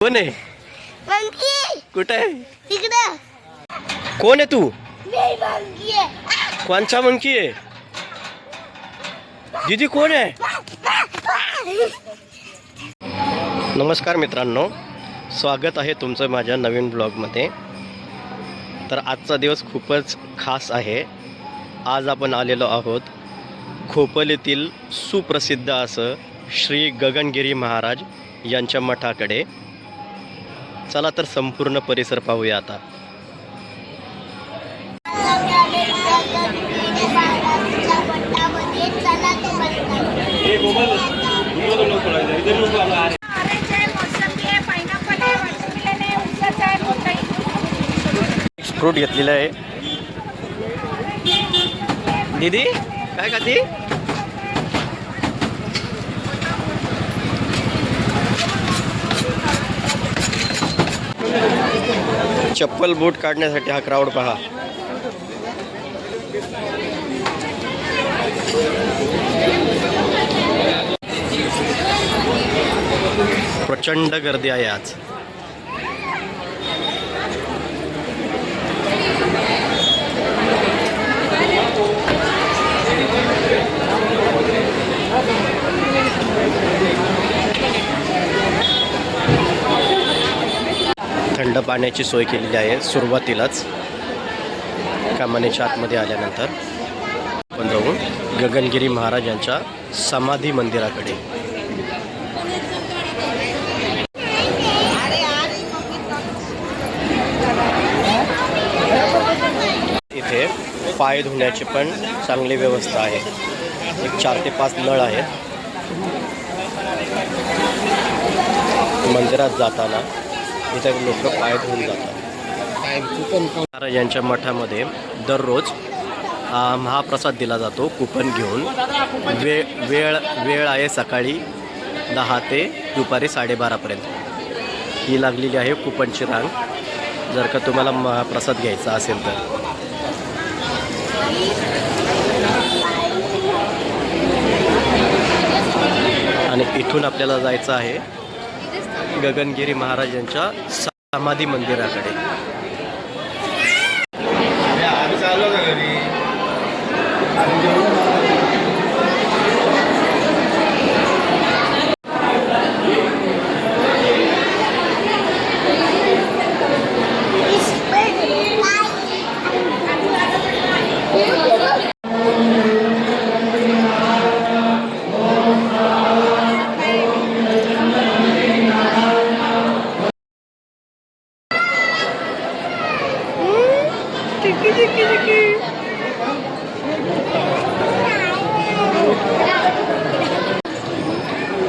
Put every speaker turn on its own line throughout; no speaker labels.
कोण आहे?
मंकी
कुठे आहे?
तिकडं.
कोण आहे तू?
मी मंकी आहे.
कोणचा मंकी आहे? दीदी कोण आहे? नमस्कार मित्रांनो, स्वागत आहे तुमचं माझ्या नवीन ब्लॉगमध्ये. तर आजचा दिवस खूपच खास आहे. आज आपण आलेलो आहोत खोपोलीतील सुप्रसिद्ध असं श्री गगनगिरी महाराज यांच्या मठाकडे. चला तर संपूर्ण परिसर पाहूया आता. फ्रूट घेतलेलं आहे. दीदी काय खाती? चप्पल बूट काढण्यासाठी हा क्राऊड पहा. प्रचंड गर्दी आहे आज. थंड पाण्याची सोय केलेली आहे सुरुवातीलाच. कमानीच्या आतमध्ये आल्यानंतर आपण जाऊ गगनगिरी महाराजांच्या समाधी मंदिराकडे. इथे पाय धुण्याची पण चांगली व्यवस्था आहे. एक 4 ते 5 नळ आहेत. मंदिरात जाताना इथे लोक पाय धुवून जातात. महाराजांच्या मठामध्ये दररोज महाप्रसाद दिला जातो कुपन घेऊन. वेळ आहे सकाळी 10 ते दुपारी 12:30पर्यंत. ही लागलेली आहे कुपनची रांग जर का तुम्हाला महाप्रसाद घ्यायचा असेल तर. आणि इथून आपल्याला जायचं आहे गगनगिरी महाराजांच्या समाधी मंदिराकडे.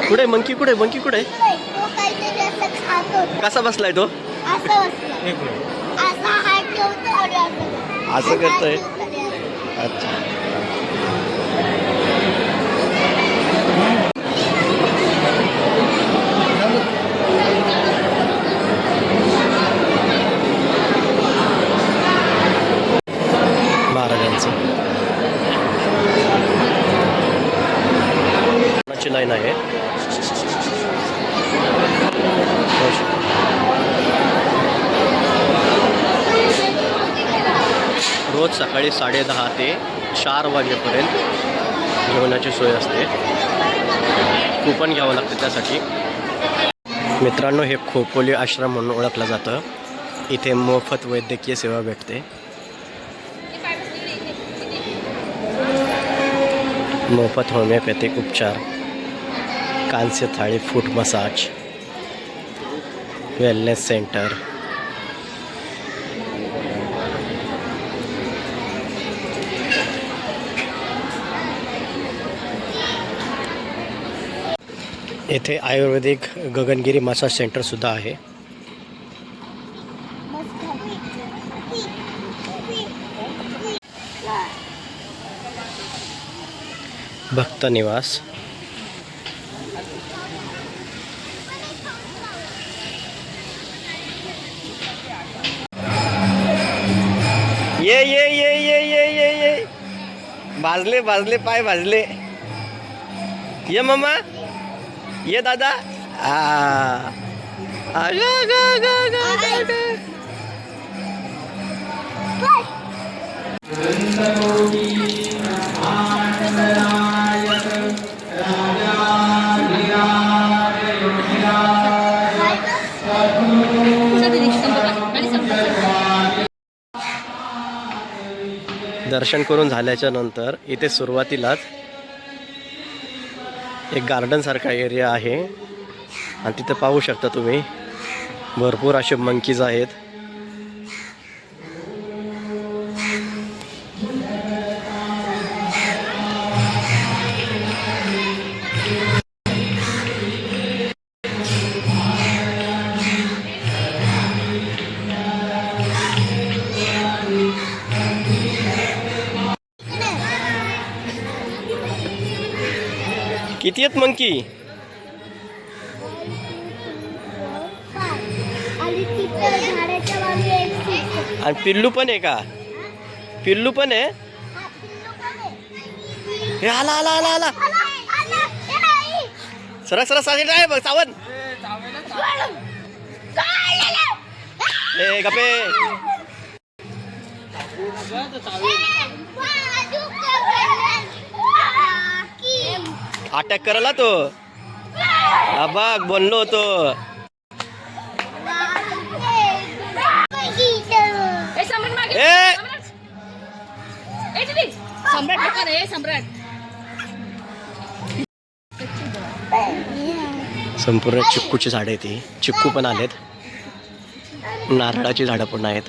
कुठे मंकी? कुठे मंकी? कुठे कसा बसलाय तो? असं करतोय. अच्छा. महाराजांचं लाईन आहे. रोज सकाळी 10:30 ते 4 वाजेपर्यंत जेवणाची सोय असते. कुपन घ्यावं लागतं त्यासाठी. मित्रांनो, हे खोपोली आश्रम म्हणून ओळखलं जातं. इथे मोफत वैद्यकीय सेवा भेटते. मोफत होमिओपॅथिक उपचार, कांस्य थाळी, फूट मसाज, वेलनेस सेंटर. येथे आयुर्वेदिक गगनगिरी मसाज सेंटर सुद्धा आहे. भक्त निवास. ये ये ये ये ये ये ये भाजले भाजले पाय भाजले. ये मम्मा, ये दादा. दर्शन करून झाल्याच्या नंतर इथे सुरुवातीलाच एक गार्डन सारखा एरिया आहे आणि तिथे पाहू शकता तुम्ही भरपूर असे मंकीज आहेत. किती आहेत मंकी?
आणि तिथे झाडाच्या मागे एक सीट.
आणि पिल्लू पण आहे का? पिल्लू पण आहे.
हा, पिल्लू पण आहे.
हे आला आला आला आला
आला, हे नाही.
सरक सरक सावध आहे बघ सावध.
काढलेलं.
ए गपे.
बाजू काढलेलं. की.
अटॅक करायला तो. हा बघ बोललो होतो. ए संपूर्ण चिक्कूची झाडं आहेत. ती चिक्कू पण आलेत, नारळाची झाडं पण आहेत.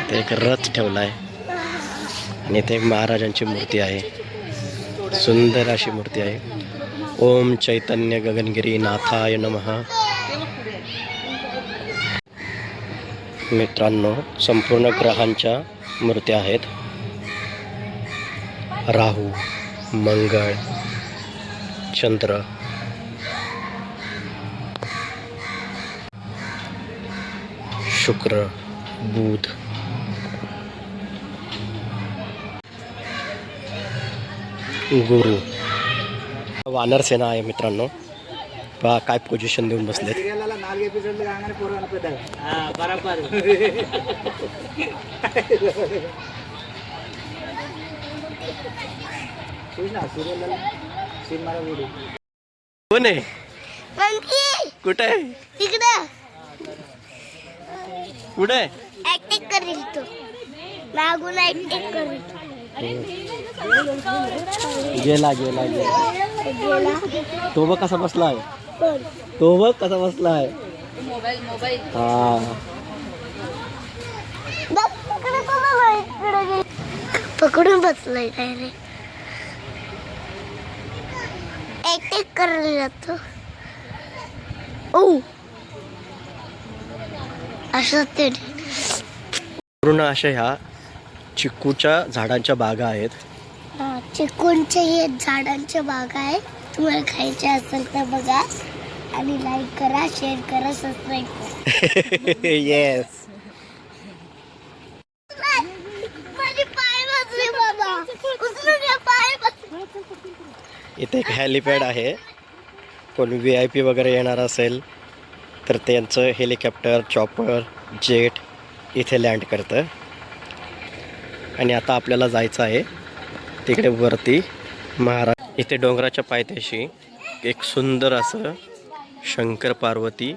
ते एक रथ ठेवला आहे आणि इथे एक महाराजांची मूर्ती आहे. सुंदर अशी मूर्ती आहे. ओम चैतन्य गगनगिरी नाथाय नमः. मित्रांनो, संपूर्ण ग्रहांच्या मूर्त्या आहेत. राहू, मंगळ, चंद्र, शुक्र, बुध, गुरु. वानर सेना आहे मित्रांनो. पहा काय पोझिशन देऊन बसलेत. कोण आहे?
मंकी
कुठे आहे?
तिकडं
कुठे आहे?
ऍक्टिंग करेल तो. मागून ऍक्टिंग करेल.
गेला गेला गेला.
गेला.
तो बघ कसा बसलाय.
पण
तो बघ कसा बसलाय. हा
पकडून बसलाय डायरेक्ट. ऍक्टिंग करायला जातो. ओ असं ते
पूर्ण अशा ह्या चिक्कूच्या झाडांच्या बागा आहेत.
चिकूनच्या हे झाडांच्या बागा आहे. तुम्हाला खायचे असेल तर बघा आणि लाईक करा, शेअर करा, सबस्क्राईब करा.
येस.
माझे पाय वाजले बाबा. उचलून घ्या पाय.
इथे एक हेलिपॅड आहे. कोण VIP वगैरे येणार असेल तर त्यांचं हेलिकॉप्टर, चॉपर, जेट इथे लँड करतं. आणि आता आपल्याला जायचं आहे तिकडे वरती महाराज. इथे डोंगराच्या पायथ्याशी एक सुंदर असं शंकर पार्वती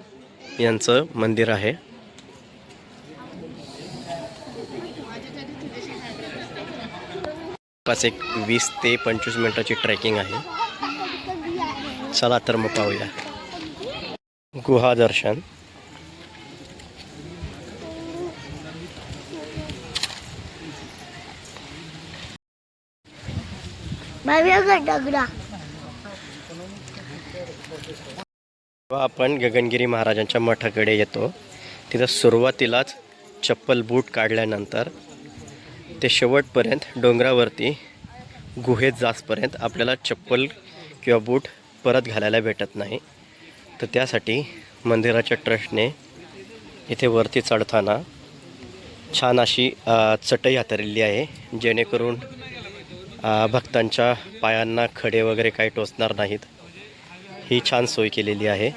यांचं मंदिर आहे. पास एक 20 ते 25 मिनिटाची ट्रेकिंग आहे. चला तर मग पाहूया. गुहा दर्शन.
दगडा.
आपण गगनगिरी महाराजांच्या मठाकडे येतो. तिथं सुरुवातीलाच चप्पल बूट काढल्यानंतर ते शेवटपर्यंत डोंगरावरती गुहेत जासपर्यंत आपल्याला चप्पल किंवा बूट परत घालायला भेटत नाही. तर त्यासाठी मंदिराच्या ट्रस्टने इथे वरती चढताना छान अशी चटई हातरलेली आहे, जेणेकरून भक्तांच्या पायांना खडे वगैरे काही टोचणार नाहीत. ही छान सोय केलेली आहे.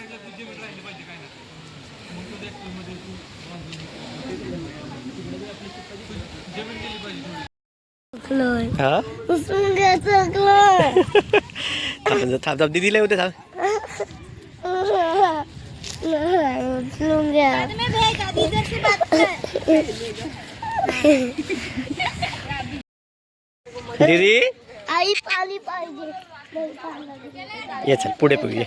चकलोय
हा
उचलून घ्या चकलोय.
थांब थांब दीदीला होते थांब.
उचलून घ्या.
दीदी
आई पाणी पाहिजे.
ये चल पुढे पुढे ये.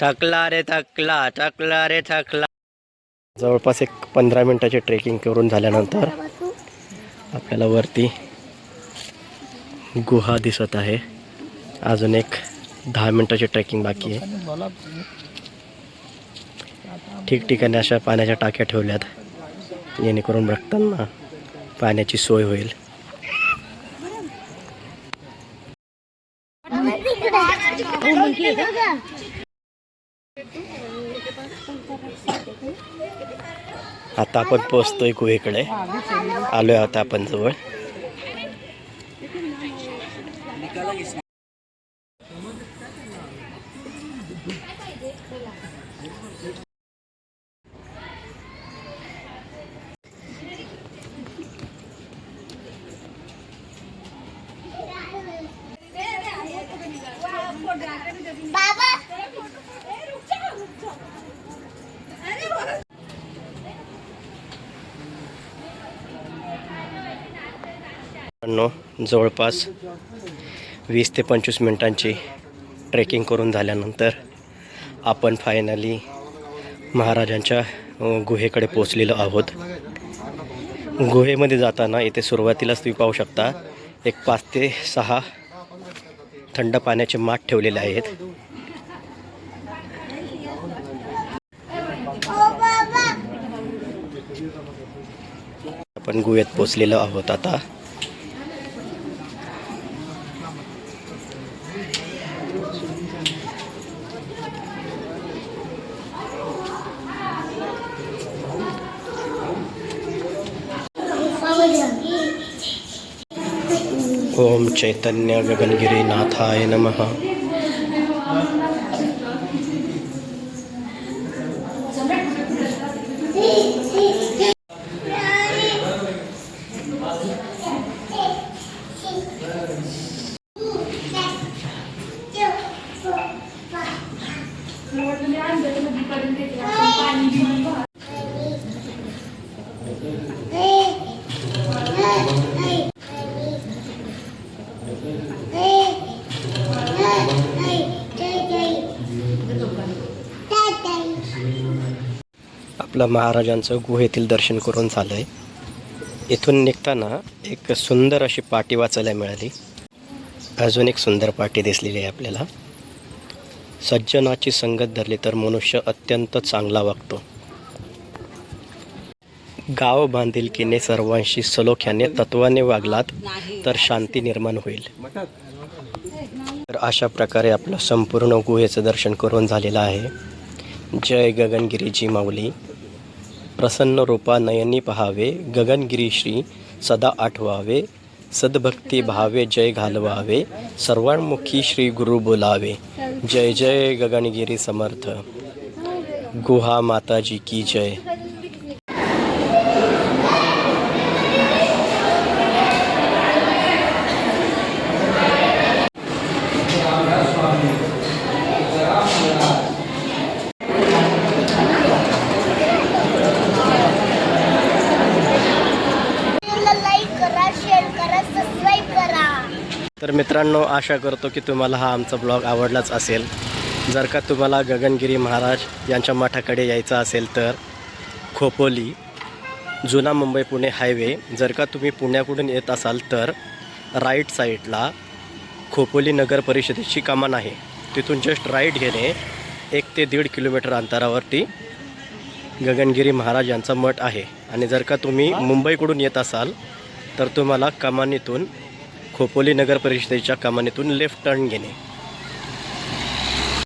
थकला रे थकला थकला रे थकला. जवळपास एक 15 मिनिटाची ट्रेकिंग करून झाल्यानंतर आपल्याला वरती गुहा दिसत आहे. अजून एक 10 मिनिटाची ट्रेकिंग बाकी आहे. ठिकठिकाणी अशा पाण्याच्या टाक्या ठेवल्यात जेणेकरून बघताना पाण्याची सोय होईल. आता आपण पोहोचतोय गुहेकडे. आलोय आता आपण जवळ.
बाबा
जवळपास 20 ते 25 मिनिटांची ट्रेकिंग करून झाल्यानंतर आपण फायनली महाराजांच्या गुहेकडे पोचलेलो आहोत. गुहेमध्ये जाताना इथे सुरुवातीलाच तुम्ही पाहू शकता एक 5 ते 6 थंड पाण्याचे माठ ठेवलेले आहेत. आपण गुहेत पोचलेलो आहोत आता. ओम चैतन्य गगनगिरी नाथाय नमः. आपलं महाराजांचं गुहेतील दर्शन करून झालं आहे. इथून निघताना एक सुंदर अशी पाटी वाचायला मिळाली. अजून एक सुंदर पाटी दिसलेली आहे आपल्याला. सज्जनाची संगत धरली तर मनुष्य अत्यंत चांगला वागतो. गाव बांधिलकीने सर्वांशी सलोख्याने तत्वाने वागलात तर शांती निर्माण होईल. तर अशा प्रकारे आपलं संपूर्ण गुहेचं दर्शन करून झालेलं आहे. जय गगनगिरीजी माऊली. प्रसन्न रूपा नयनी पहावे गगनगिरी श्री सदा आठवावे. सद्भक्ती भावे जय घालवावे सर्वांमुखी श्री गुरु बोलावे. जय जय गगनगिरी समर्थ. गुहा माताजी की जय. तर मित्रांनो, आशा करतो की तुम्हाला हा आमचा ब्लॉग आवडलाच असेल. जर का तुम्हाला गगनगिरी महाराज यांच्या मठाकडे यायचं असेल तर खोपोली जुना मुंबई पुणे हायवे, जर का तुम्ही पुण्याकडून येत असाल तर राईट साईडला खोपोली नगर परिषदेची कमान आहे. तिथून जस्ट राईट घेणे 1 ते 1.5 किलोमीटर अंतरावरती गगनगिरी महाराज यांचा मठ आहे. आणि जर का तुम्ही मुंबईकडून येत असाल तर तुम्हाला कमानीतून खोपोली नगर परिषदेच्या कमानीतून लेफ्ट टर्न घेणे.